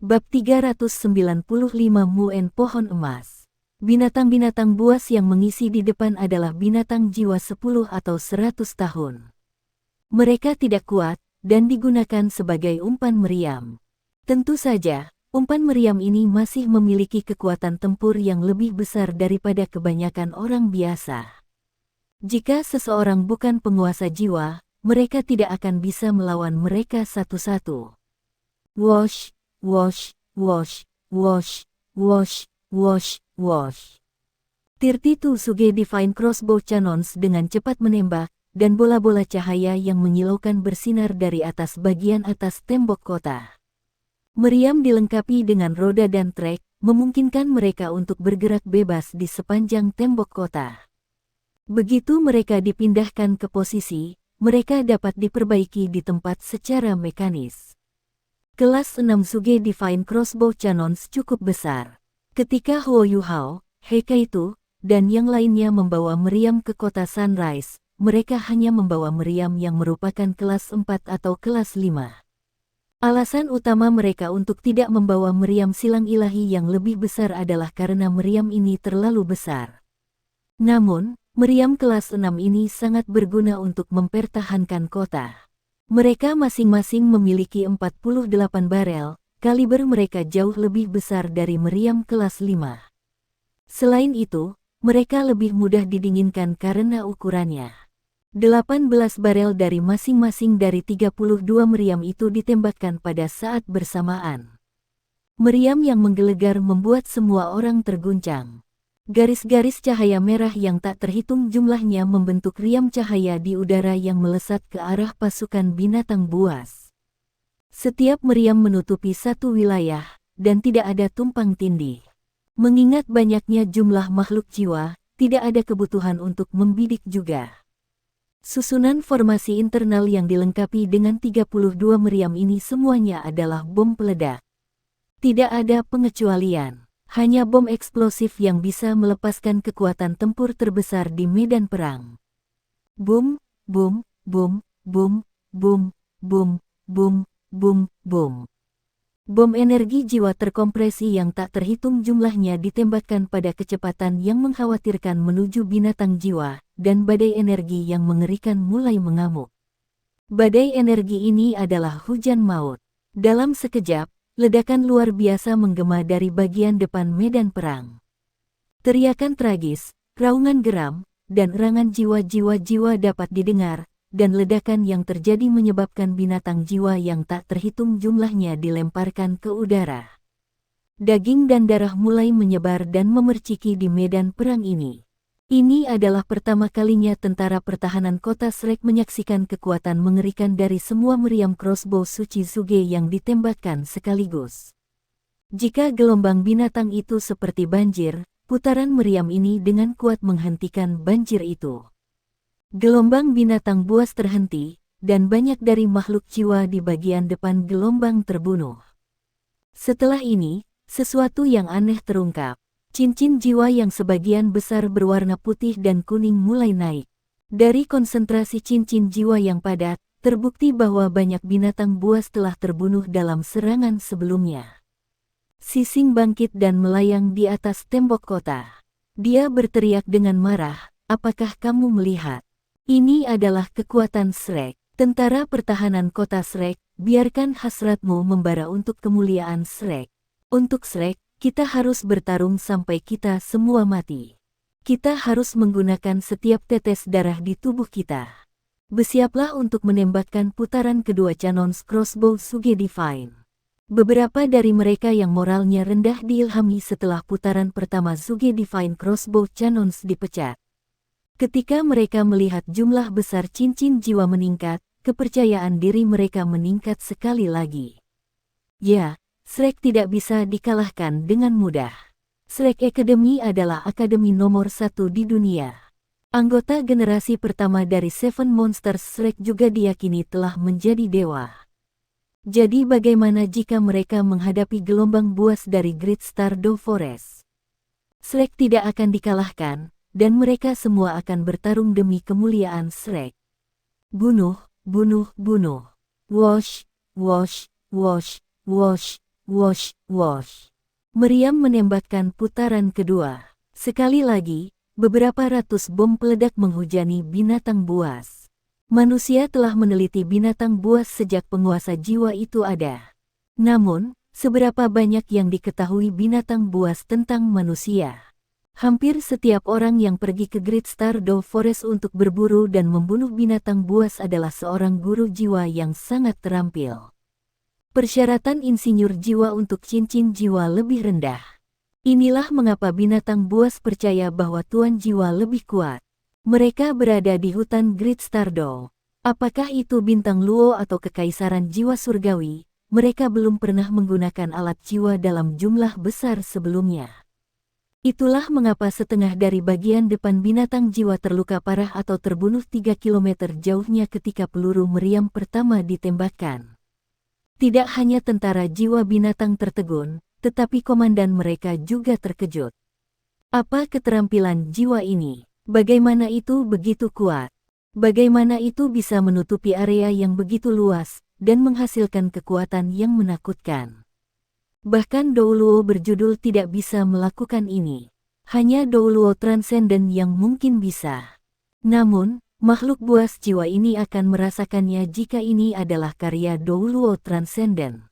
Bab 395 Muen Pohon Emas. Binatang-binatang buas yang mengisi di depan adalah binatang jiwa 10 atau 100 tahun. Mereka tidak kuat, dan digunakan sebagai umpan meriam. Tentu saja, umpan meriam ini masih memiliki kekuatan tempur yang lebih besar daripada kebanyakan orang biasa. Jika seseorang bukan penguasa jiwa, mereka tidak akan bisa melawan mereka satu-satu. Wosh! Wosh, wosh, wosh, wosh, wosh, wosh. 32 Suge Divine Crossbow Cannons dengan cepat menembak, dan bola-bola cahaya yang menyilaukan bersinar dari atas bagian atas tembok kota. Meriam dilengkapi dengan roda dan trek, memungkinkan mereka untuk bergerak bebas di sepanjang tembok kota. Begitu mereka dipindahkan ke posisi, mereka dapat diperbaiki di tempat secara mekanis. Kelas 6 Suge Divine Crossbow Cannons cukup besar. Ketika Huo Yuhao, Heikaitu, dan yang lainnya membawa meriam ke kota Sunrise, mereka hanya membawa meriam yang merupakan kelas 4 atau kelas 5. Alasan utama mereka untuk tidak membawa meriam silang ilahi yang lebih besar adalah karena meriam ini terlalu besar. Namun, meriam kelas 6 ini sangat berguna untuk mempertahankan kota. Mereka masing-masing memiliki 48 barel, kaliber mereka jauh lebih besar dari meriam kelas 5. Selain itu, mereka lebih mudah didinginkan karena ukurannya. 18 barel dari masing-masing dari 32 meriam itu ditembakkan pada saat bersamaan. Meriam yang menggelegar membuat semua orang terguncang. Garis-garis cahaya merah yang tak terhitung jumlahnya membentuk riam cahaya di udara yang melesat ke arah pasukan binatang buas. Setiap meriam menutupi satu wilayah, dan tidak ada tumpang tindih. Mengingat banyaknya jumlah makhluk jiwa, tidak ada kebutuhan untuk membidik juga. Susunan formasi internal yang dilengkapi dengan 32 meriam ini semuanya adalah bom peledak. Tidak ada pengecualian. Hanya bom eksplosif yang bisa melepaskan kekuatan tempur terbesar di medan perang. Boom, boom, boom, boom, boom, boom, boom, boom, boom. Bom energi jiwa terkompresi yang tak terhitung jumlahnya ditembakkan pada kecepatan yang mengkhawatirkan menuju binatang jiwa, dan badai energi yang mengerikan mulai mengamuk. Badai energi ini adalah hujan maut. Dalam sekejap, ledakan luar biasa menggema dari bagian depan medan perang. Teriakan tragis, raungan geram, dan erangan jiwa-jiwa dapat didengar, dan ledakan yang terjadi menyebabkan binatang jiwa yang tak terhitung jumlahnya dilemparkan ke udara. Daging dan darah mulai menyebar dan memerciki di medan perang ini. Ini adalah pertama kalinya tentara pertahanan kota Shrek menyaksikan kekuatan mengerikan dari semua meriam crossbow suci Suge yang ditembakkan sekaligus. Jika gelombang binatang itu seperti banjir, putaran meriam ini dengan kuat menghentikan banjir itu. Gelombang binatang buas terhenti, dan banyak dari makhluk jiwa di bagian depan gelombang terbunuh. Setelah ini, sesuatu yang aneh terungkap. Cincin jiwa yang sebagian besar berwarna putih dan kuning mulai naik. Dari konsentrasi cincin jiwa yang padat, terbukti bahwa banyak binatang buas telah terbunuh dalam serangan sebelumnya. Sising bangkit dan melayang di atas tembok kota. Dia berteriak dengan marah, "Apakah kamu melihat? Ini adalah kekuatan Shrek. Tentara pertahanan kota Shrek, biarkan hasratmu membara untuk kemuliaan Shrek. Untuk Shrek, kita harus bertarung sampai kita semua mati. Kita harus menggunakan setiap tetes darah di tubuh kita. Bersiaplah untuk menembakkan putaran kedua Cannons Crossbow Suge Divine." Beberapa dari mereka yang moralnya rendah diilhami setelah putaran pertama Suge Divine Crossbow Cannons dipecat. Ketika mereka melihat jumlah besar cincin jiwa meningkat, kepercayaan diri mereka meningkat sekali lagi. Ya, Shrek tidak bisa dikalahkan dengan mudah. Shrek Academy adalah akademi nomor 1 di dunia. Anggota generasi pertama dari Seven Monsters Shrek juga diyakini telah menjadi dewa. Jadi bagaimana jika mereka menghadapi gelombang buas dari Great Stardew Forest? Shrek tidak akan dikalahkan, dan mereka semua akan bertarung demi kemuliaan Shrek. Bunuh, bunuh, bunuh. Wosh, wosh, wosh, wosh, wosh, wosh. Meriam menembakkan putaran kedua. Sekali lagi, beberapa ratus bom peledak menghujani binatang buas. Manusia telah meneliti binatang buas sejak penguasa jiwa itu ada. Namun, seberapa banyak yang diketahui binatang buas tentang manusia? Hampir setiap orang yang pergi ke Great Stardow Forest untuk berburu dan membunuh binatang buas adalah seorang guru jiwa yang sangat terampil. Persyaratan insinyur jiwa untuk cincin jiwa lebih rendah. Inilah mengapa binatang buas percaya bahwa tuan jiwa lebih kuat. Mereka berada di hutan Great Stardow. Apakah itu bintang Luo atau kekaisaran jiwa surgawi? Mereka belum pernah menggunakan alat jiwa dalam jumlah besar sebelumnya. Itulah mengapa setengah dari bagian depan binatang jiwa terluka parah atau terbunuh 3 km jauhnya ketika peluru meriam pertama ditembakkan. Tidak hanya tentara jiwa binatang tertegun, tetapi komandan mereka juga terkejut. Apa keterampilan jiwa ini? Bagaimana itu begitu kuat? Bagaimana itu bisa menutupi area yang begitu luas dan menghasilkan kekuatan yang menakutkan? Bahkan Douluo berjudul tidak bisa melakukan ini. Hanya Douluo Transcendent yang mungkin bisa. Namun, makhluk buas jiwa ini akan merasakannya jika ini adalah karya Douluo Transcendent.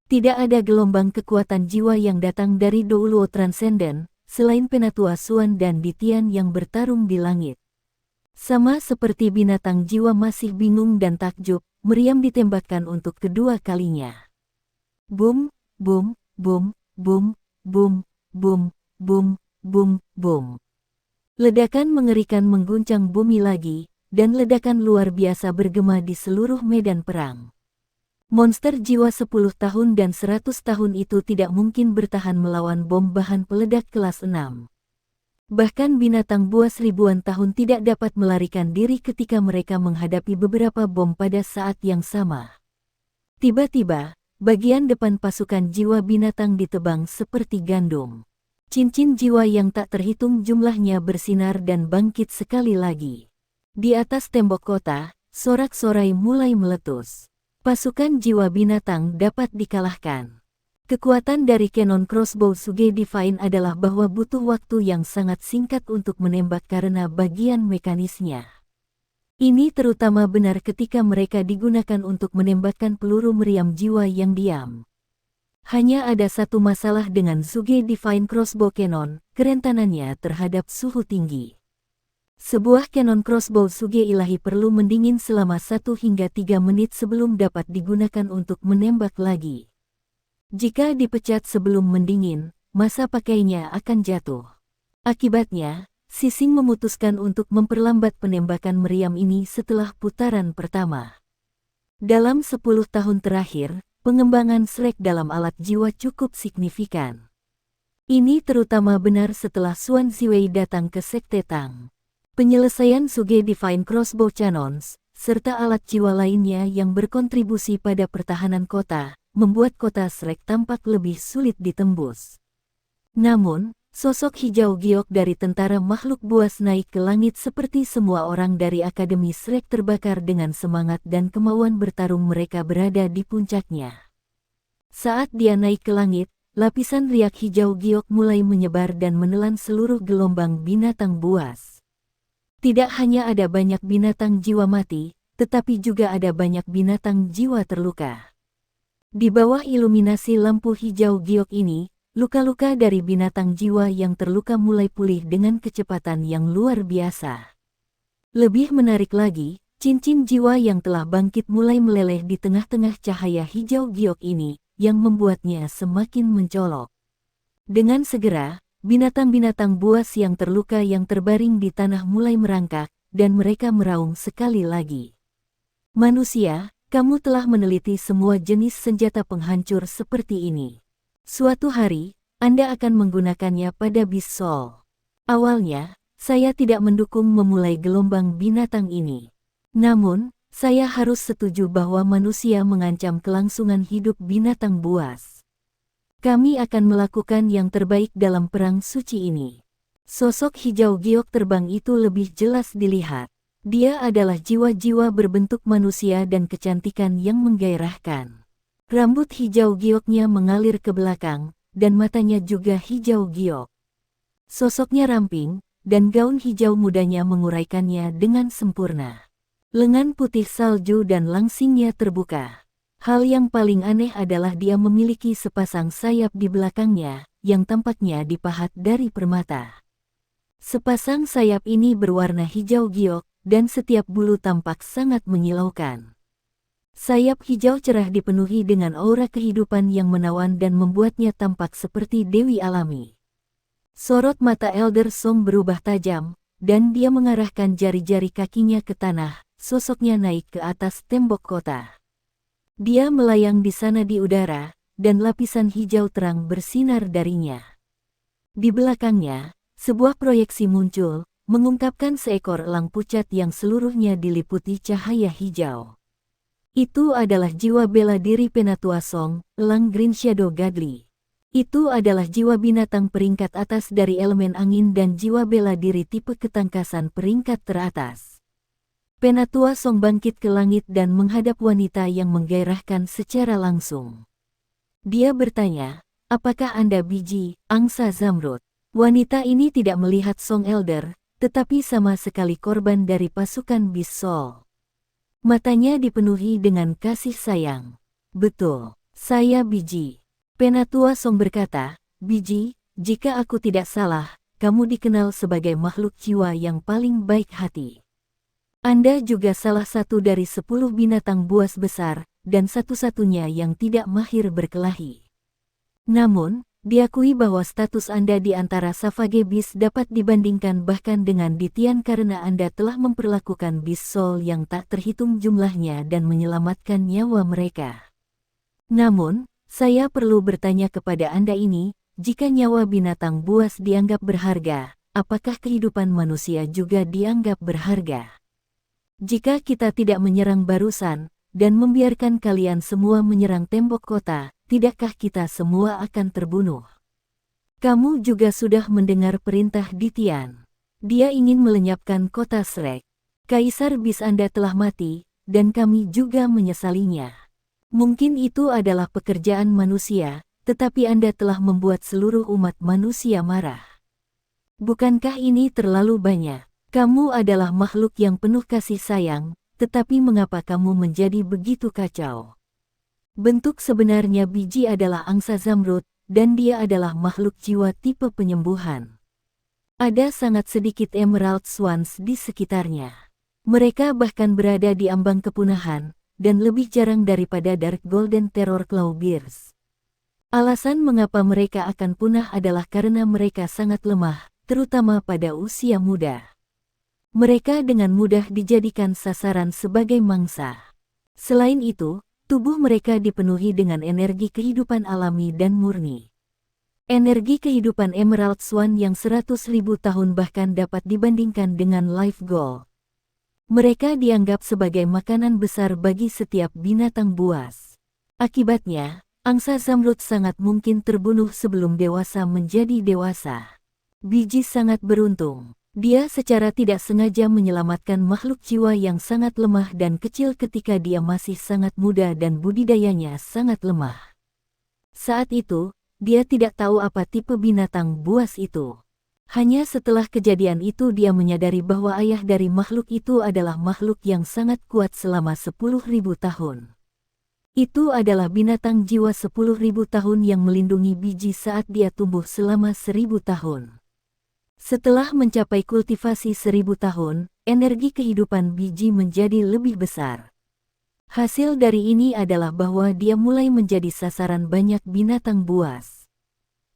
Tidak ada gelombang kekuatan jiwa yang datang dari Douluo Transcendent, selain Penatua Suan dan Ditian yang bertarung di langit. Sama seperti binatang jiwa masih bingung dan takjub, meriam ditembakkan untuk kedua kalinya. Boom! Boom, boom, boom, boom, boom, boom, boom, boom. Ledakan mengerikan mengguncang bumi lagi, dan ledakan luar biasa bergema di seluruh medan perang. Monster jiwa 10 tahun dan 100 tahun itu tidak mungkin bertahan melawan bom bahan peledak kelas 6. Bahkan binatang buas ribuan tahun tidak dapat melarikan diri ketika mereka menghadapi beberapa bom pada saat yang sama. Tiba-tiba, bagian depan pasukan jiwa binatang ditebang seperti gandum. Cincin jiwa yang tak terhitung jumlahnya bersinar dan bangkit sekali lagi. Di atas tembok kota, sorak-sorai mulai meletus. Pasukan jiwa binatang dapat dikalahkan. Kekuatan dari Cannon Crossbow Suge Divine adalah bahwa butuh waktu yang sangat singkat untuk menembak karena bagian mekanisnya. Ini terutama benar ketika mereka digunakan untuk menembakkan peluru meriam jiwa yang diam. Hanya ada satu masalah dengan Suge Divine Crossbow Cannon, kerentanannya terhadap suhu tinggi. Sebuah Cannon Crossbow Suge ilahi perlu mendingin selama 1 hingga 3 menit sebelum dapat digunakan untuk menembak lagi. Jika dipecat sebelum mendingin, masa pakainya akan jatuh. Akibatnya, Sising memutuskan untuk memperlambat penembakan meriam ini setelah putaran pertama. Dalam 10 tahun terakhir, pengembangan Shrek dalam alat jiwa cukup signifikan. Ini terutama benar setelah Suan Ziwei datang ke Sekte Tang. Penyelesaian Suge Divine Crossbow Cannons, serta alat jiwa lainnya yang berkontribusi pada pertahanan kota, membuat kota Shrek tampak lebih sulit ditembus. Namun, sosok hijau giok dari tentara makhluk buas naik ke langit seperti semua orang dari Akademi Shrek terbakar dengan semangat dan kemauan bertarung mereka berada di puncaknya. Saat dia naik ke langit, lapisan riak hijau giok mulai menyebar dan menelan seluruh gelombang binatang buas. Tidak hanya ada banyak binatang jiwa mati, tetapi juga ada banyak binatang jiwa terluka. Di bawah iluminasi lampu hijau giok ini, luka-luka dari binatang jiwa yang terluka mulai pulih dengan kecepatan yang luar biasa. Lebih menarik lagi, cincin jiwa yang telah bangkit mulai meleleh di tengah-tengah cahaya hijau giok ini, yang membuatnya semakin mencolok. Dengan segera, binatang-binatang buas yang terluka yang terbaring di tanah mulai merangkak, dan mereka meraung sekali lagi. Manusia, kamu telah meneliti semua jenis senjata penghancur seperti ini. Suatu hari, Anda akan menggunakannya pada Beast Soul. Awalnya, saya tidak mendukung memulai gelombang binatang ini. Namun, saya harus setuju bahwa manusia mengancam kelangsungan hidup binatang buas. Kami akan melakukan yang terbaik dalam perang suci ini. Sosok hijau giok terbang itu lebih jelas dilihat. Dia adalah jiwa-jiwa berbentuk manusia dan kecantikan yang menggairahkan. Rambut hijau gioknya mengalir ke belakang, dan matanya juga hijau giok. Sosoknya ramping, dan gaun hijau mudanya menguraikannya dengan sempurna. Lengan putih salju dan langsingnya terbuka. Hal yang paling aneh adalah dia memiliki sepasang sayap di belakangnya, yang tampaknya dipahat dari permata. Sepasang sayap ini berwarna hijau giok, dan setiap bulu tampak sangat menyilaukan. Sayap hijau cerah dipenuhi dengan aura kehidupan yang menawan dan membuatnya tampak seperti dewi alami. Sorot mata Elder Song berubah tajam, dan dia mengarahkan jari-jari kakinya ke tanah, sosoknya naik ke atas tembok kota. Dia melayang di sana di udara, dan lapisan hijau terang bersinar darinya. Di belakangnya, sebuah proyeksi muncul, mengungkapkan seekor elang pucat yang seluruhnya diliputi cahaya hijau. Itu adalah jiwa bela diri Penatua Song, elang Green Shadow Godly. Itu adalah jiwa binatang peringkat atas dari elemen angin dan jiwa bela diri tipe ketangkasan peringkat teratas. Penatua Song bangkit ke langit dan menghadap wanita yang menggairahkan secara langsung. Dia bertanya, "Apakah Anda biji, angsa Zamrud?" Wanita ini tidak melihat Song Elder, tetapi sama sekali korban dari pasukan Beast Soul. Matanya dipenuhi dengan kasih sayang. "Betul, saya biji." Penatua Song berkata, "Biji, jika aku tidak salah, kamu dikenal sebagai makhluk jiwa yang paling baik hati. Anda juga salah satu dari 10 binatang buas besar, dan satu-satunya yang tidak mahir berkelahi. Namun, diakui bahwa status Anda di antara Savage Beast dapat dibandingkan bahkan dengan Ditian karena Anda telah memperlakukan Beast Soul yang tak terhitung jumlahnya dan menyelamatkan nyawa mereka. Namun, saya perlu bertanya kepada Anda ini, jika nyawa binatang buas dianggap berharga, apakah kehidupan manusia juga dianggap berharga? Jika kita tidak menyerang barusan, dan membiarkan kalian semua menyerang tembok kota, tidakkah kita semua akan terbunuh? Kamu juga sudah mendengar perintah Ditian. Dia ingin melenyapkan kota Shrek. Kaisar Beast Anda telah mati, dan kami juga menyesalinya. Mungkin itu adalah pekerjaan manusia, tetapi Anda telah membuat seluruh umat manusia marah. Bukankah ini terlalu banyak? Kamu adalah makhluk yang penuh kasih sayang, tetapi mengapa kamu menjadi begitu kacau? Bentuk sebenarnya biji adalah angsa Zamrud, dan dia adalah makhluk jiwa tipe penyembuhan. Ada sangat sedikit Emerald Swans di sekitarnya. Mereka bahkan berada di ambang kepunahan, dan lebih jarang daripada Dark Golden Terror Clawbears. Alasan mengapa mereka akan punah adalah karena mereka sangat lemah, terutama pada usia muda. Mereka dengan mudah dijadikan sasaran sebagai mangsa. Selain itu, tubuh mereka dipenuhi dengan energi kehidupan alami dan murni. Energi kehidupan Emerald Swan yang 100.000 tahun bahkan dapat dibandingkan dengan Life Gold. Mereka dianggap sebagai makanan besar bagi setiap binatang buas. Akibatnya, angsa Zamrud sangat mungkin terbunuh sebelum dewasa menjadi dewasa. Biji sangat beruntung. Dia secara tidak sengaja menyelamatkan makhluk jiwa yang sangat lemah dan kecil ketika dia masih sangat muda dan budidayanya sangat lemah. Saat itu, dia tidak tahu apa tipe binatang buas itu. Hanya setelah kejadian itu dia menyadari bahwa ayah dari makhluk itu adalah makhluk yang sangat kuat selama 10.000 tahun. Itu adalah binatang jiwa 10.000 tahun yang melindungi biji saat dia tumbuh selama 1.000 tahun. Setelah mencapai kultivasi 1.000 tahun, energi kehidupan biji menjadi lebih besar. Hasil dari ini adalah bahwa dia mulai menjadi sasaran banyak binatang buas.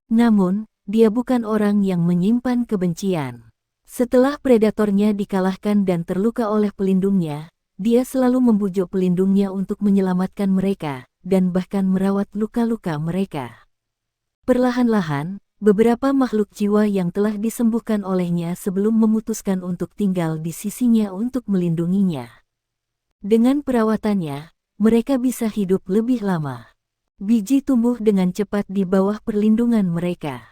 Namun, dia bukan orang yang menyimpan kebencian. Setelah predatornya dikalahkan dan terluka oleh pelindungnya, dia selalu membujuk pelindungnya untuk menyelamatkan mereka, dan bahkan merawat luka-luka mereka. Perlahan-lahan, beberapa makhluk jiwa yang telah disembuhkan olehnya sebelum memutuskan untuk tinggal di sisinya untuk melindunginya. Dengan perawatannya, mereka bisa hidup lebih lama. Biji tumbuh dengan cepat di bawah perlindungan mereka.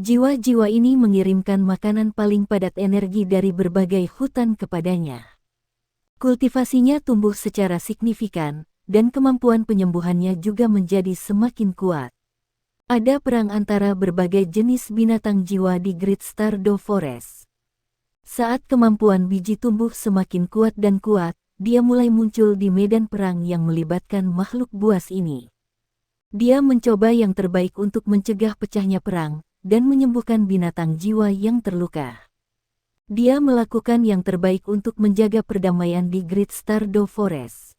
Jiwa-jiwa ini mengirimkan makanan paling padat energi dari berbagai hutan kepadanya. Kultivasinya tumbuh secara signifikan, dan kemampuan penyembuhannya juga menjadi semakin kuat. Ada perang antara berbagai jenis binatang jiwa di Great Stardew Forest. Saat kemampuan biji tumbuh semakin kuat dan kuat, dia mulai muncul di medan perang yang melibatkan makhluk buas ini. Dia mencoba yang terbaik untuk mencegah pecahnya perang dan menyembuhkan binatang jiwa yang terluka. Dia melakukan yang terbaik untuk menjaga perdamaian di Great Stardew Forest.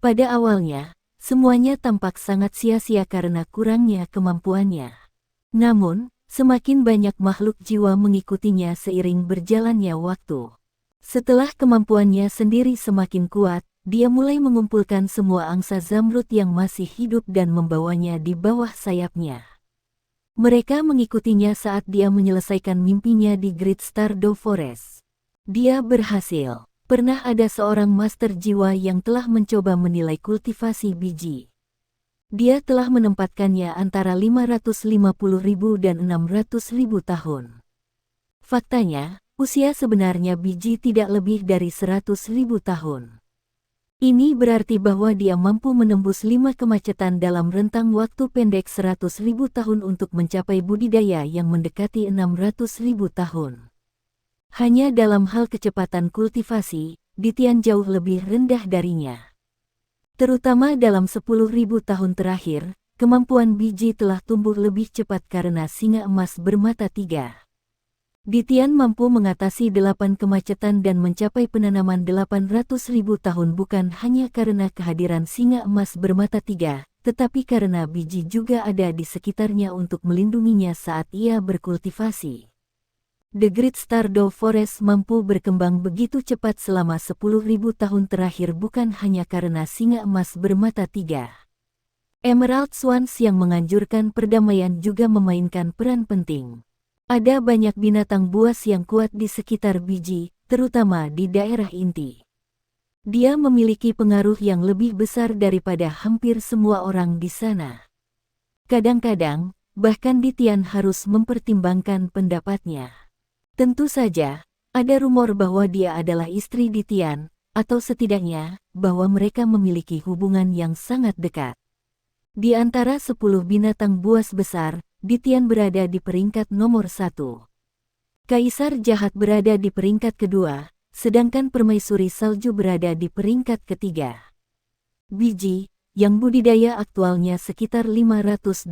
Pada awalnya, semuanya tampak sangat sia-sia karena kurangnya kemampuannya. Namun, semakin banyak makhluk jiwa mengikutinya seiring berjalannya waktu. Setelah kemampuannya sendiri semakin kuat, dia mulai mengumpulkan semua angsa zamrud yang masih hidup dan membawanya di bawah sayapnya. Mereka mengikutinya saat dia menyelesaikan mimpinya di Great Stardew Forest. Dia berhasil. Pernah ada seorang master jiwa yang telah mencoba menilai kultivasi biji. Dia telah menempatkannya antara 550.000 dan 600.000 tahun. Faktanya, usia sebenarnya biji tidak lebih dari 100.000 tahun. Ini berarti bahwa dia mampu menembus 5 kemacetan dalam rentang waktu pendek 100.000 tahun untuk mencapai budidaya yang mendekati 600.000 tahun. Hanya dalam hal kecepatan kultivasi, Ditian jauh lebih rendah darinya. Terutama dalam 10.000 tahun terakhir, kemampuan biji telah tumbuh lebih cepat karena singa emas bermata 3. Ditian mampu mengatasi 8 kemacetan dan mencapai penanaman 800.000 tahun bukan hanya karena kehadiran singa emas bermata 3, tetapi karena biji juga ada di sekitarnya untuk melindunginya saat ia berkultivasi. The Great Stardew Forest mampu berkembang begitu cepat selama 10.000 tahun terakhir bukan hanya karena singa emas bermata 3. Emerald Swans yang menganjurkan perdamaian juga memainkan peran penting. Ada banyak binatang buas yang kuat di sekitar biji, terutama di daerah inti. Dia memiliki pengaruh yang lebih besar daripada hampir semua orang di sana. Kadang-kadang, bahkan Ditian harus mempertimbangkan pendapatnya. Tentu saja, ada rumor bahwa dia adalah istri Ditian, atau setidaknya, bahwa mereka memiliki hubungan yang sangat dekat. Di antara 10 binatang buas besar, Ditian berada di peringkat nomor 1. Kaisar Jahat berada di peringkat kedua, sedangkan Permaisuri Salju berada di peringkat ketiga. Biji, yang budidaya aktualnya sekitar 580.000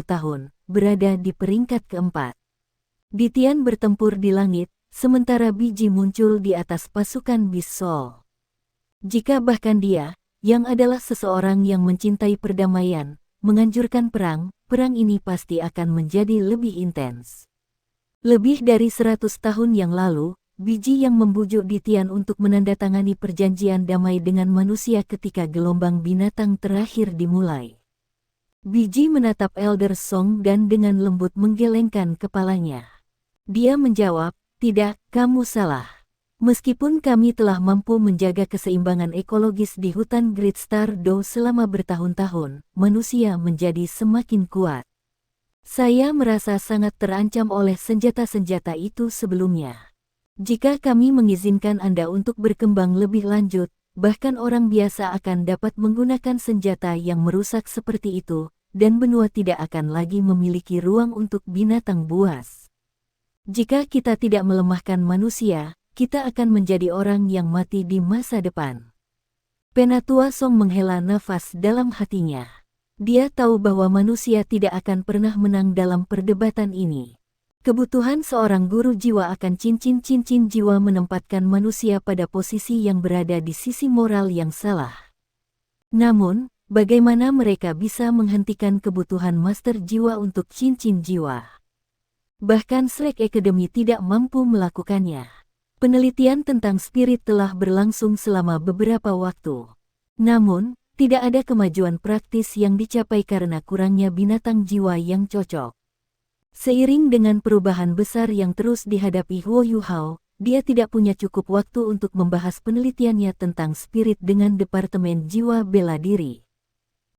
tahun, berada di peringkat keempat. Ditian bertempur di langit, sementara biji muncul di atas pasukan Beast Soul. Jika bahkan dia, yang adalah seseorang yang mencintai perdamaian, menganjurkan perang, perang ini pasti akan menjadi lebih intens. Lebih dari 100 tahun yang lalu, biji yang membujuk Ditian untuk menandatangani perjanjian damai dengan manusia ketika gelombang binatang terakhir dimulai. Biji menatap Elder Song dan dengan lembut menggelengkan kepalanya. Dia menjawab, "Tidak, kamu salah. Meskipun kami telah mampu menjaga keseimbangan ekologis di hutan Great Stardew selama bertahun-tahun, manusia menjadi semakin kuat. Saya merasa sangat terancam oleh senjata-senjata itu sebelumnya. Jika kami mengizinkan Anda untuk berkembang lebih lanjut, bahkan orang biasa akan dapat menggunakan senjata yang merusak seperti itu, dan benua tidak akan lagi memiliki ruang untuk binatang buas. Jika kita tidak melemahkan manusia, kita akan menjadi orang yang mati di masa depan." Penatua Song menghela nafas dalam hatinya. Dia tahu bahwa manusia tidak akan pernah menang dalam perdebatan ini. Kebutuhan seorang guru jiwa akan cincin-cincin jiwa menempatkan manusia pada posisi yang berada di sisi moral yang salah. Namun, bagaimana mereka bisa menghentikan kebutuhan master jiwa untuk cincin jiwa? Bahkan Shrek Academy tidak mampu melakukannya. Penelitian tentang spirit telah berlangsung selama beberapa waktu. Namun, tidak ada kemajuan praktis yang dicapai karena kurangnya binatang jiwa yang cocok. Seiring dengan perubahan besar yang terus dihadapi Huo Yuhao, dia tidak punya cukup waktu untuk membahas penelitiannya tentang spirit dengan Departemen Jiwa Bela Diri.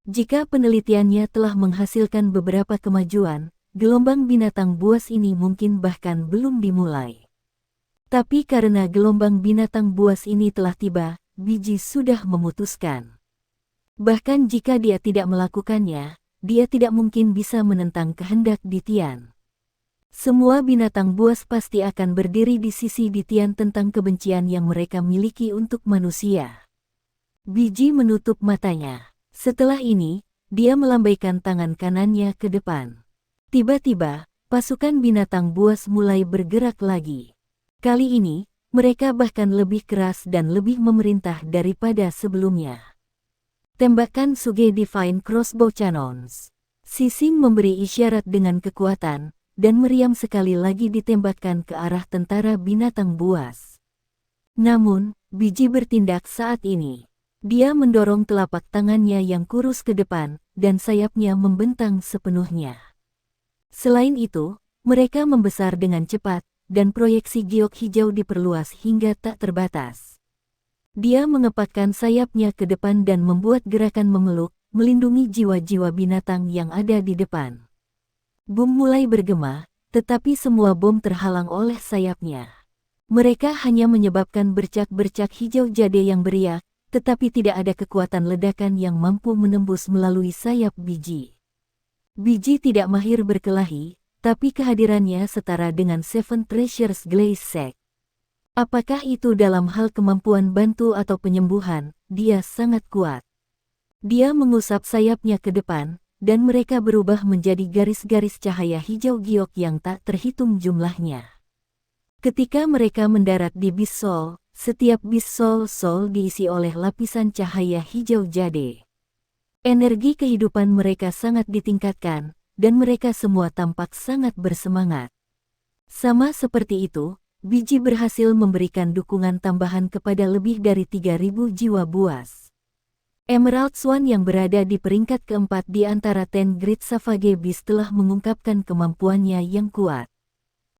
Jika penelitiannya telah menghasilkan beberapa kemajuan, gelombang binatang buas ini mungkin bahkan belum dimulai. Tapi karena gelombang binatang buas ini telah tiba, biji sudah memutuskan. Bahkan jika dia tidak melakukannya, dia tidak mungkin bisa menentang kehendak Ditian. Semua binatang buas pasti akan berdiri di sisi Ditian tentang kebencian yang mereka miliki untuk manusia. Biji menutup matanya. Setelah ini, dia melambaikan tangan kanannya ke depan. Tiba-tiba, pasukan binatang buas mulai bergerak lagi. Kali ini, mereka bahkan lebih keras dan lebih memerintah daripada sebelumnya. Tembakan Suge Divine Crossbow Cannons. Sising memberi isyarat dengan kekuatan, dan meriam sekali lagi ditembakkan ke arah tentara binatang buas. Namun, Biji bertindak saat ini. Dia mendorong telapak tangannya yang kurus ke depan, dan sayapnya membentang sepenuhnya. Selain itu, mereka membesar dengan cepat, dan proyeksi giok hijau diperluas hingga tak terbatas. Dia mengepakkan sayapnya ke depan dan membuat gerakan memeluk, melindungi jiwa-jiwa binatang yang ada di depan. Bom mulai bergema, tetapi semua bom terhalang oleh sayapnya. Mereka hanya menyebabkan bercak-bercak hijau jade yang beriak, tetapi tidak ada kekuatan ledakan yang mampu menembus melalui sayap Biji. Biji tidak mahir berkelahi, tapi kehadirannya setara dengan Seven Treasures Glaze Sack. Apakah itu dalam hal kemampuan bantu atau penyembuhan, dia sangat kuat. Dia mengusap sayapnya ke depan, dan mereka berubah menjadi garis-garis cahaya hijau giok yang tak terhitung jumlahnya. Ketika mereka mendarat di Beast Soul, setiap Beast Soul diisi oleh lapisan cahaya hijau jade. Energi kehidupan mereka sangat ditingkatkan, dan mereka semua tampak sangat bersemangat. Sama seperti itu, Biji berhasil memberikan dukungan tambahan kepada lebih dari 3.000 jiwa buas. Emerald Swan yang berada di peringkat keempat di antara 10 Great Savage Beast telah mengungkapkan kemampuannya yang kuat.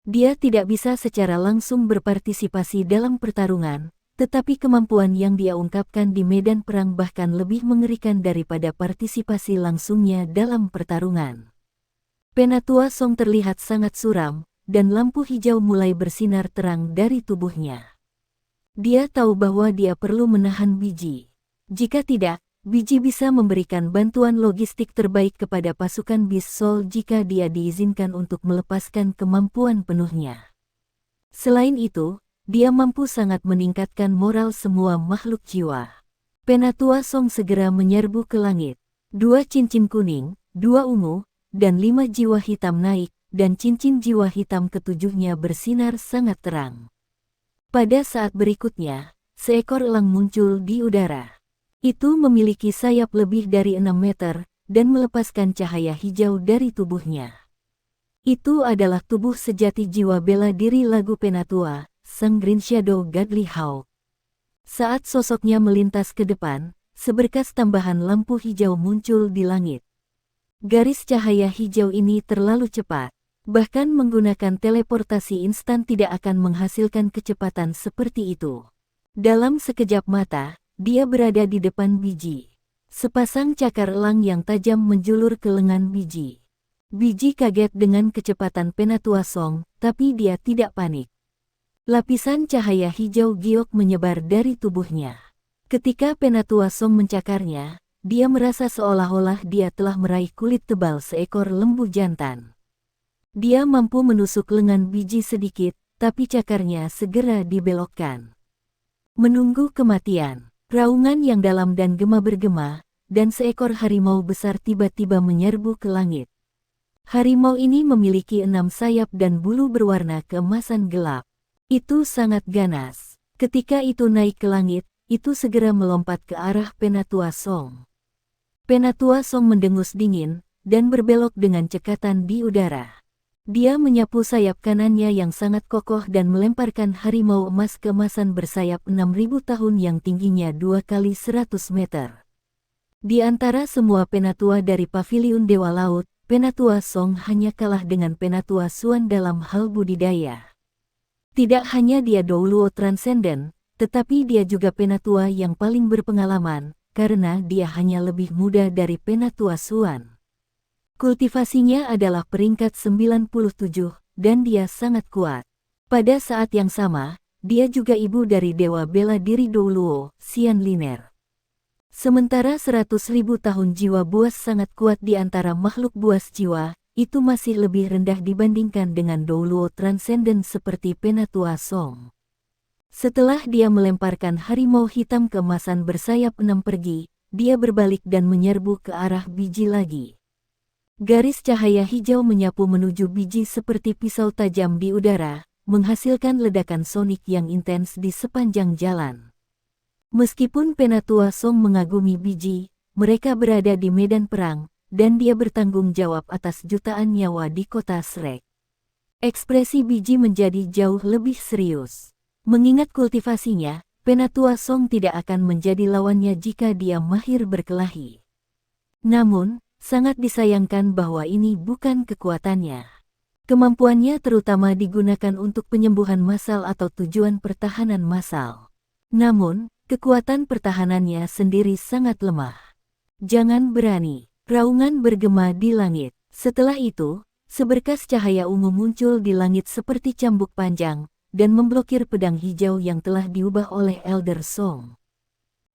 Dia tidak bisa secara langsung berpartisipasi dalam pertarungan, tetapi kemampuan yang dia ungkapkan di medan perang bahkan lebih mengerikan daripada partisipasi langsungnya dalam pertarungan. Penatua Song terlihat sangat suram, dan lampu hijau mulai bersinar terang dari tubuhnya. Dia tahu bahwa dia perlu menahan Biji. Jika tidak, Biji bisa memberikan bantuan logistik terbaik kepada pasukan Beast Soul jika dia diizinkan untuk melepaskan kemampuan penuhnya. Selain itu, dia mampu sangat meningkatkan moral semua makhluk jiwa. Penatua Song segera menyerbu ke langit. 2 cincin kuning, 2 ungu, dan 5 jiwa hitam naik, dan cincin jiwa hitam ketujuhnya bersinar sangat terang. Pada saat berikutnya, seekor elang muncul di udara. Itu memiliki sayap lebih dari 6 meter, dan melepaskan cahaya hijau dari tubuhnya. Itu adalah tubuh sejati jiwa bela diri lagu Penatua, Sang Green Shadow Godly Hawk. Saat sosoknya melintas ke depan, seberkas tambahan lampu hijau muncul di langit. Garis cahaya hijau ini terlalu cepat. Bahkan menggunakan teleportasi instan tidak akan menghasilkan kecepatan seperti itu. Dalam sekejap mata, dia berada di depan Biji. Sepasang cakar elang yang tajam menjulur ke lengan Biji. Biji kaget dengan kecepatan Penatua Song, tapi dia tidak panik. Lapisan cahaya hijau giok menyebar dari tubuhnya. Ketika Penatua Song mencakarnya, dia merasa seolah-olah dia telah meraih kulit tebal seekor lembu jantan. Dia mampu menusuk lengan Biji sedikit, tapi cakarnya segera dibelokkan. Menunggu kematian, raungan yang dalam dan gema bergema, dan seekor harimau besar tiba-tiba menyerbu ke langit. Harimau ini memiliki 6 sayap dan bulu berwarna keemasan gelap. Itu sangat ganas. Ketika itu naik ke langit, itu segera melompat ke arah Penatua Song. Penatua Song mendengus dingin, dan berbelok dengan cekatan di udara. Dia menyapu sayap kanannya yang sangat kokoh dan melemparkan harimau emas keemasan bersayap 6.000 tahun yang tingginya 2 kali 100 meter. Di antara semua penatua dari Paviliun Dewa Laut, Penatua Song hanya kalah dengan Penatua Suan dalam hal budidaya. Tidak hanya dia Douluo Transcendent, tetapi dia juga penatua yang paling berpengalaman, karena dia hanya lebih muda dari Penatua Suan. Kultivasinya adalah peringkat 97, dan dia sangat kuat. Pada saat yang sama, dia juga ibu dari dewa bela diri Douluo, Xian Liner. Sementara 100.000 tahun jiwa buas sangat kuat di antara makhluk buas jiwa, itu masih lebih rendah dibandingkan dengan Douluo transenden seperti Penatua Song. Setelah dia melemparkan harimau hitam keemasan bersayap 6 pergi, dia berbalik dan menyerbu ke arah biji lagi. Garis cahaya hijau menyapu menuju biji seperti pisau tajam di udara, menghasilkan ledakan sonik yang intens di sepanjang jalan. Meskipun Penatua Song mengagumi biji, mereka berada di medan perang, dan dia bertanggung jawab atas jutaan nyawa di kota Shrek. Ekspresi biji menjadi jauh lebih serius. Mengingat kultivasinya, Penatua Song tidak akan menjadi lawannya jika dia mahir berkelahi. Namun, sangat disayangkan bahwa ini bukan kekuatannya. Kemampuannya terutama digunakan untuk penyembuhan massal atau tujuan pertahanan massal. Namun, kekuatan pertahanannya sendiri sangat lemah. Jangan berani. Raungan bergema di langit. Setelah itu, seberkas cahaya ungu muncul di langit seperti cambuk panjang, dan memblokir pedang hijau yang telah diubah oleh Elder Song.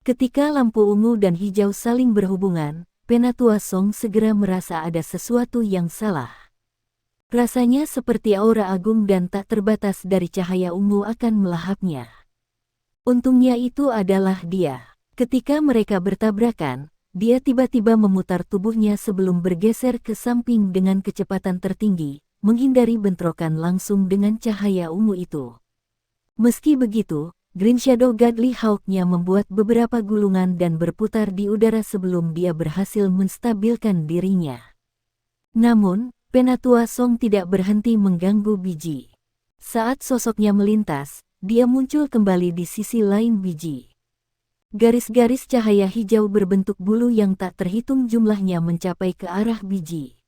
Ketika lampu ungu dan hijau saling berhubungan, Penatua Song segera merasa ada sesuatu yang salah. Rasanya seperti aura agung dan tak terbatas dari cahaya ungu akan melahapnya. Untungnya itu adalah dia. Ketika mereka bertabrakan, dia tiba-tiba memutar tubuhnya sebelum bergeser ke samping dengan kecepatan tertinggi, menghindari bentrokan langsung dengan cahaya ungu itu. Meski begitu, Green Shadow Godly Hawk-nya membuat beberapa gulungan dan berputar di udara sebelum dia berhasil menstabilkan dirinya. Namun, Penatua Song tidak berhenti mengganggu biji. Saat sosoknya melintas, dia muncul kembali di sisi lain biji. Garis-garis cahaya hijau berbentuk bulu yang tak terhitung jumlahnya mencapai ke arah biji.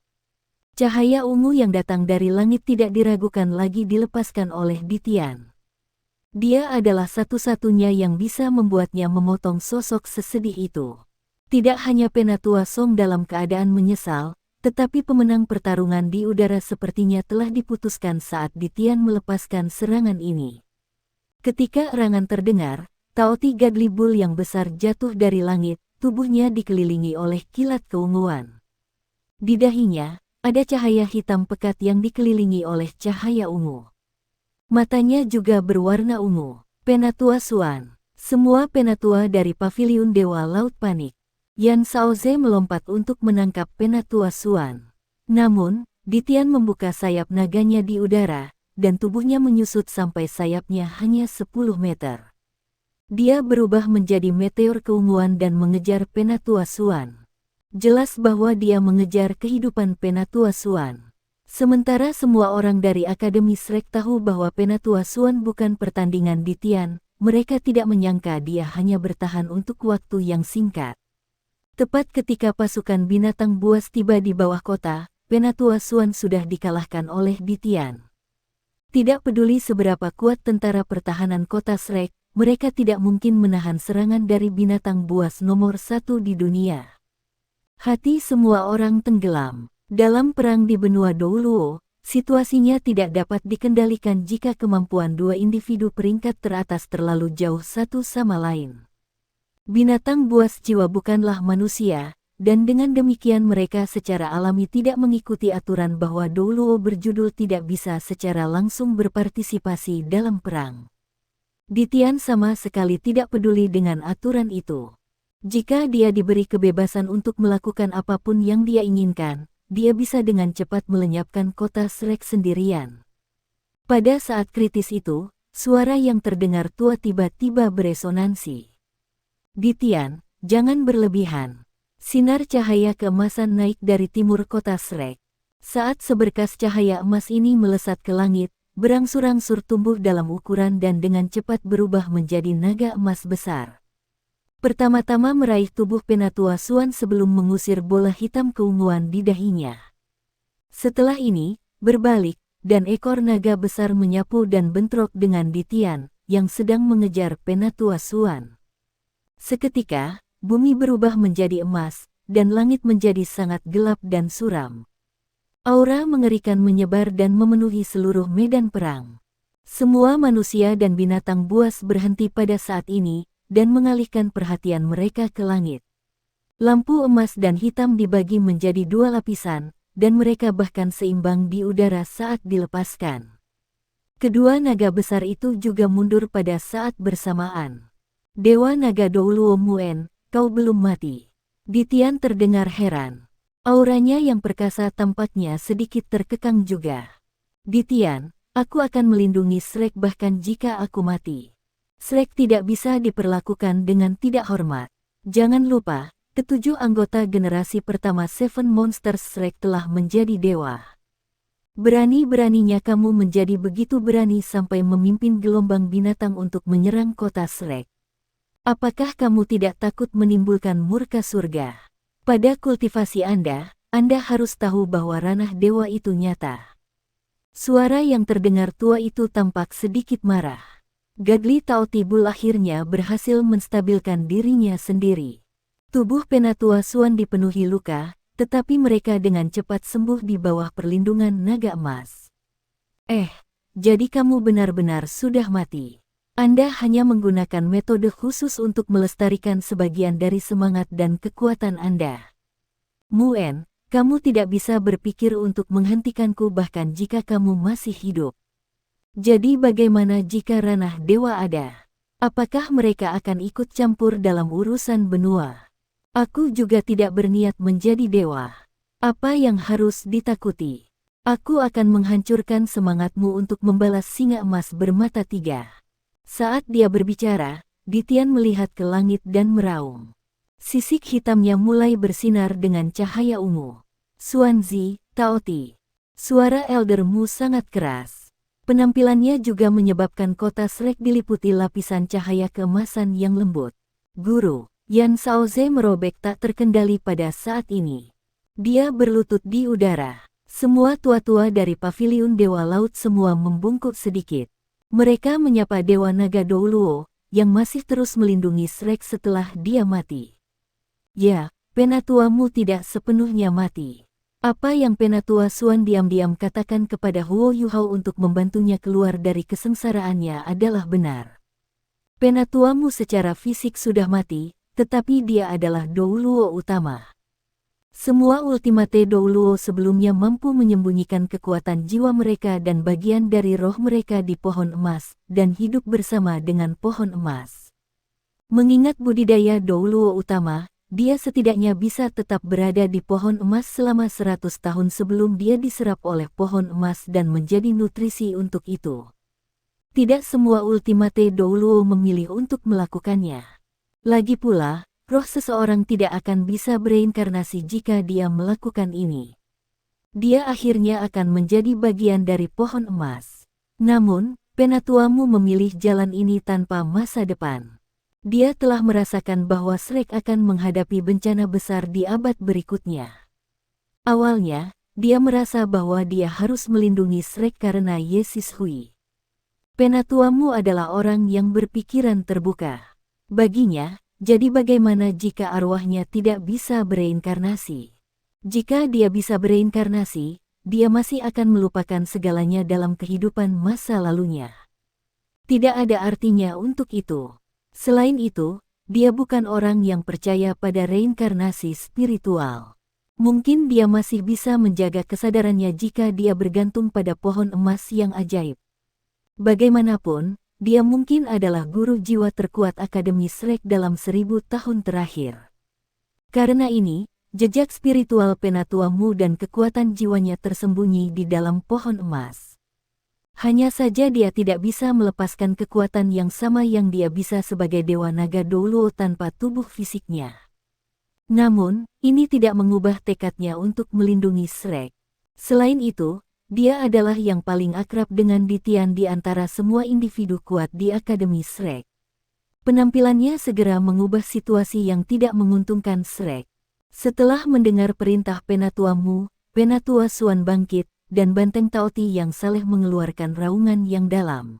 Cahaya ungu yang datang dari langit tidak diragukan lagi dilepaskan oleh Ditian. Dia adalah satu-satunya yang bisa membuatnya memotong sosok sesedih itu. Tidak hanya Penatua Song dalam keadaan menyesal, tetapi pemenang pertarungan di udara sepertinya telah diputuskan saat Ditian melepaskan serangan ini. Ketika erangan terdengar, Taoti Godly Bull yang besar jatuh dari langit, tubuhnya dikelilingi oleh kilat keunguan. Di dahinya, ada cahaya hitam pekat yang dikelilingi oleh cahaya ungu. Matanya juga berwarna ungu. Penatua Xuan. Semua penatua dari Paviliun Dewa Laut panik. Yan Shaoze melompat untuk menangkap Penatua Xuan. Namun, Ditian membuka sayap naganya di udara, dan tubuhnya menyusut sampai sayapnya hanya 10 meter. Dia berubah menjadi meteor keunguan dan mengejar Penatua Xuan. Jelas bahwa dia mengejar kehidupan Penatua Xuan. Sementara semua orang dari Akademi Shrek tahu bahwa Penatua Xuan bukan pertandingan Ditian, mereka tidak menyangka dia hanya bertahan untuk waktu yang singkat. Tepat ketika pasukan binatang buas tiba di bawah kota, Penatua Xuan sudah dikalahkan oleh Ditian. Tidak peduli seberapa kuat tentara pertahanan kota Shrek, mereka tidak mungkin menahan serangan dari binatang buas nomor 1 di dunia. Hati semua orang tenggelam. Dalam perang di benua Douluo, situasinya tidak dapat dikendalikan jika kemampuan dua individu peringkat teratas terlalu jauh satu sama lain. Binatang buas jiwa bukanlah manusia, dan dengan demikian mereka secara alami tidak mengikuti aturan bahwa Douluo berjudul tidak bisa secara langsung berpartisipasi dalam perang. Ditian sama sekali tidak peduli dengan aturan itu. Jika dia diberi kebebasan untuk melakukan apapun yang dia inginkan, dia bisa dengan cepat melenyapkan kota Shrek sendirian. Pada saat kritis itu, suara yang terdengar tua tiba-tiba beresonansi. Ditian, jangan berlebihan. Sinar cahaya keemasan naik dari timur kota Shrek. Saat seberkas cahaya emas ini melesat ke langit, berangsur-angsur tumbuh dalam ukuran dan dengan cepat berubah menjadi naga emas besar. Pertama-tama meraih tubuh Penatua Xuan sebelum mengusir bola hitam keunguan di dahinya. Setelah ini, berbalik, dan ekor naga besar menyapu dan bentrok dengan Ditian, yang sedang mengejar Penatua Xuan. Seketika, bumi berubah menjadi emas, dan langit menjadi sangat gelap dan suram. Aura mengerikan menyebar dan memenuhi seluruh medan perang. Semua manusia dan binatang buas berhenti pada saat ini, dan mengalihkan perhatian mereka ke langit. Lampu emas dan hitam dibagi menjadi dua lapisan, dan mereka bahkan seimbang di udara saat dilepaskan. Kedua naga besar itu juga mundur pada saat bersamaan. Dewa Naga Douluo Muen, kau belum mati. Ditian terdengar heran. Auranya yang perkasa tampaknya sedikit terkekang juga. Ditian, aku akan melindungi Shrek bahkan jika aku mati. Shrek tidak bisa diperlakukan dengan tidak hormat. Jangan lupa, ketujuh anggota generasi pertama Seven Monsters Shrek telah menjadi dewa. Berani-beraninya kamu menjadi begitu berani sampai memimpin gelombang binatang untuk menyerang kota Shrek. Apakah kamu tidak takut menimbulkan murka surga? Pada kultivasi Anda harus tahu bahwa ranah dewa itu nyata. Suara yang terdengar tua itu tampak sedikit marah. Gadli Taotibul akhirnya berhasil menstabilkan dirinya sendiri. Tubuh Penatua Suan dipenuhi luka, tetapi mereka dengan cepat sembuh di bawah perlindungan naga emas. Jadi kamu benar-benar sudah mati. Anda hanya menggunakan metode khusus untuk melestarikan sebagian dari semangat dan kekuatan Anda. Muen, kamu tidak bisa berpikir untuk menghentikanku bahkan jika kamu masih hidup. Jadi bagaimana jika ranah dewa ada? Apakah mereka akan ikut campur dalam urusan benua? Aku juga tidak berniat menjadi dewa. Apa yang harus ditakuti? Aku akan menghancurkan semangatmu untuk membalas singa emas bermata tiga. Saat dia berbicara, Ditian melihat ke langit dan meraung. Sisik hitamnya mulai bersinar dengan cahaya ungu. Suanzi, Taoti. Suara Eldermu sangat keras. Penampilannya juga menyebabkan kota Shrek diliputi lapisan cahaya keemasan yang lembut. Guru, Yan Shaoze merobek tak terkendali pada saat ini. Dia berlutut di udara. Semua tua-tua dari paviliun Dewa Laut semua membungkuk sedikit. Mereka menyapa Dewa Naga Douluo, yang masih terus melindungi Shrek setelah dia mati. Ya, Penatuamu tidak sepenuhnya mati. Apa yang Penatua Suan diam-diam katakan kepada Huo Yuhao untuk membantunya keluar dari kesengsaraannya adalah benar. Penatuamu secara fisik sudah mati, tetapi dia adalah Douluo utama. Semua Ultimate Douluo sebelumnya mampu menyembunyikan kekuatan jiwa mereka dan bagian dari roh mereka di pohon emas, dan hidup bersama dengan pohon emas. Mengingat budidaya Douluo utama, dia setidaknya bisa tetap berada di pohon emas selama 100 tahun sebelum dia diserap oleh pohon emas dan menjadi nutrisi untuk itu. Tidak semua Ultimate Douluo memilih untuk melakukannya. Lagi pula, roh seseorang tidak akan bisa bereinkarnasi jika dia melakukan ini. Dia akhirnya akan menjadi bagian dari pohon emas. Namun, Penatuamu memilih jalan ini tanpa masa depan. Dia telah merasakan bahwa Shrek akan menghadapi bencana besar di abad berikutnya. Awalnya, dia merasa bahwa dia harus melindungi Shrek karena Yesis Hui. Penatuamu adalah orang yang berpikiran terbuka. Baginya, jadi bagaimana jika arwahnya tidak bisa bereinkarnasi? Jika dia bisa bereinkarnasi, dia masih akan melupakan segalanya dalam kehidupan masa lalunya. Tidak ada artinya untuk itu. Selain itu, dia bukan orang yang percaya pada reinkarnasi spiritual. Mungkin dia masih bisa menjaga kesadarannya jika dia bergantung pada pohon emas yang ajaib. Bagaimanapun, dia mungkin adalah guru jiwa terkuat Akademi Shrek dalam 1000 tahun terakhir. Karena ini, jejak spiritual Penatuamu dan kekuatan jiwanya tersembunyi di dalam pohon emas. Hanya saja dia tidak bisa melepaskan kekuatan yang sama yang dia bisa sebagai Dewa Naga Douluo tanpa tubuh fisiknya. Namun, ini tidak mengubah tekadnya untuk melindungi Shrek. Selain itu, dia adalah yang paling akrab dengan Ditian di antara semua individu kuat di Akademi Shrek. Penampilannya segera mengubah situasi yang tidak menguntungkan Shrek. Setelah mendengar perintah Penatuamu, Penatua Suan bangkit, dan Banteng Taoti yang saleh mengeluarkan raungan yang dalam.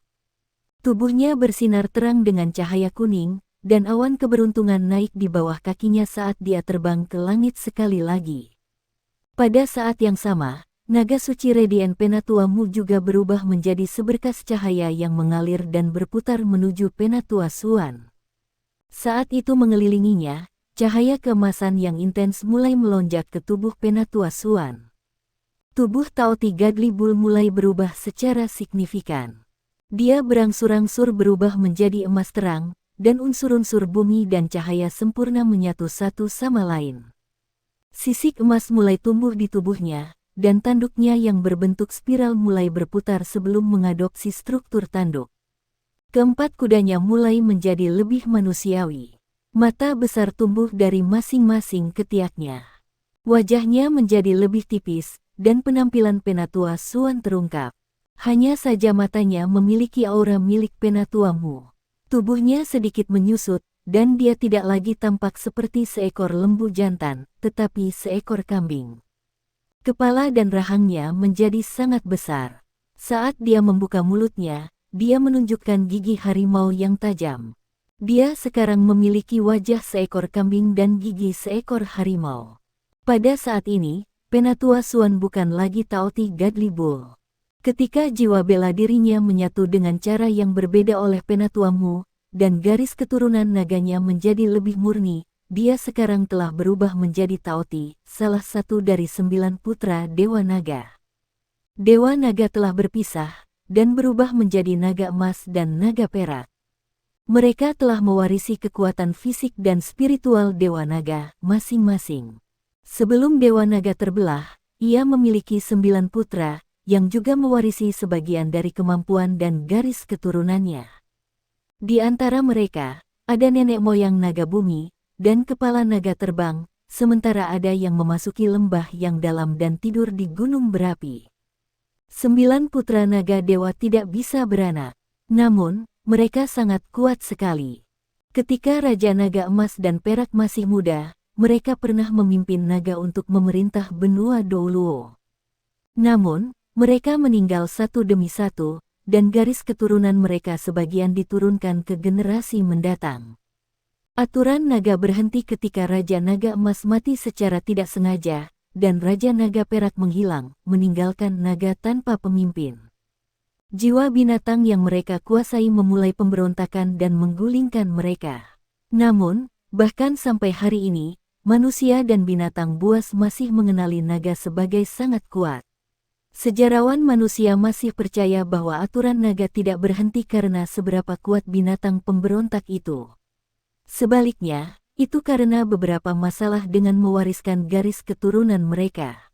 Tubuhnya bersinar terang dengan cahaya kuning, dan awan keberuntungan naik di bawah kakinya saat dia terbang ke langit sekali lagi. Pada saat yang sama, naga suci Radiant Penatuamu juga berubah menjadi seberkas cahaya yang mengalir dan berputar menuju Penatua Suan. Saat itu mengelilinginya, cahaya keemasan yang intens mulai melonjak ke tubuh Penatua Suan. Tubuh Taoti Gadli Bull mulai berubah secara signifikan. Dia berangsur-angsur berubah menjadi emas terang, dan unsur-unsur bumi dan cahaya sempurna menyatu satu sama lain. Sisik emas mulai tumbuh di tubuhnya, dan tanduknya yang berbentuk spiral mulai berputar sebelum mengadopsi struktur tanduk. Keempat kudanya mulai menjadi lebih manusiawi. Mata besar tumbuh dari masing-masing ketiaknya. Wajahnya menjadi lebih tipis, dan penampilan Penatua Suan terungkap. Hanya saja matanya memiliki aura milik Penatua Mu. Tubuhnya sedikit menyusut, dan dia tidak lagi tampak seperti seekor lembu jantan, tetapi seekor kambing. Kepala dan rahangnya menjadi sangat besar. Saat dia membuka mulutnya, dia menunjukkan gigi harimau yang tajam. Dia sekarang memiliki wajah seekor kambing dan gigi seekor harimau. Pada saat ini, Penatua Suan bukan lagi Taoti Gadli Bull. Ketika jiwa bela dirinya menyatu dengan cara yang berbeda oleh Penatua Mu, dan garis keturunan naganya menjadi lebih murni, dia sekarang telah berubah menjadi Taoti, salah satu dari 9 putra Dewa Naga. Dewa Naga telah berpisah, dan berubah menjadi naga emas dan naga perak. Mereka telah mewarisi kekuatan fisik dan spiritual Dewa Naga masing-masing. Sebelum Dewa Naga terbelah, ia memiliki 9 putra, yang juga mewarisi sebagian dari kemampuan dan garis keturunannya. Di antara mereka, ada nenek moyang naga bumi, dan kepala naga terbang, sementara ada yang memasuki lembah yang dalam dan tidur di gunung berapi. 9 putra naga dewa tidak bisa beranak, namun, mereka sangat kuat sekali. Ketika Raja Naga Emas dan Perak masih muda, mereka pernah memimpin naga untuk memerintah benua Douluo. Namun, mereka meninggal satu demi satu, dan garis keturunan mereka sebagian diturunkan ke generasi mendatang. Aturan naga berhenti ketika Raja Naga Emas mati secara tidak sengaja, dan Raja Naga Perak menghilang, meninggalkan naga tanpa pemimpin. Jiwa binatang yang mereka kuasai memulai pemberontakan dan menggulingkan mereka. Namun, bahkan sampai hari ini, manusia dan binatang buas masih mengenali naga sebagai sangat kuat. Sejarawan manusia masih percaya bahwa aturan naga tidak berhenti karena seberapa kuat binatang pemberontak itu. Sebaliknya, itu karena beberapa masalah dengan mewariskan garis keturunan mereka.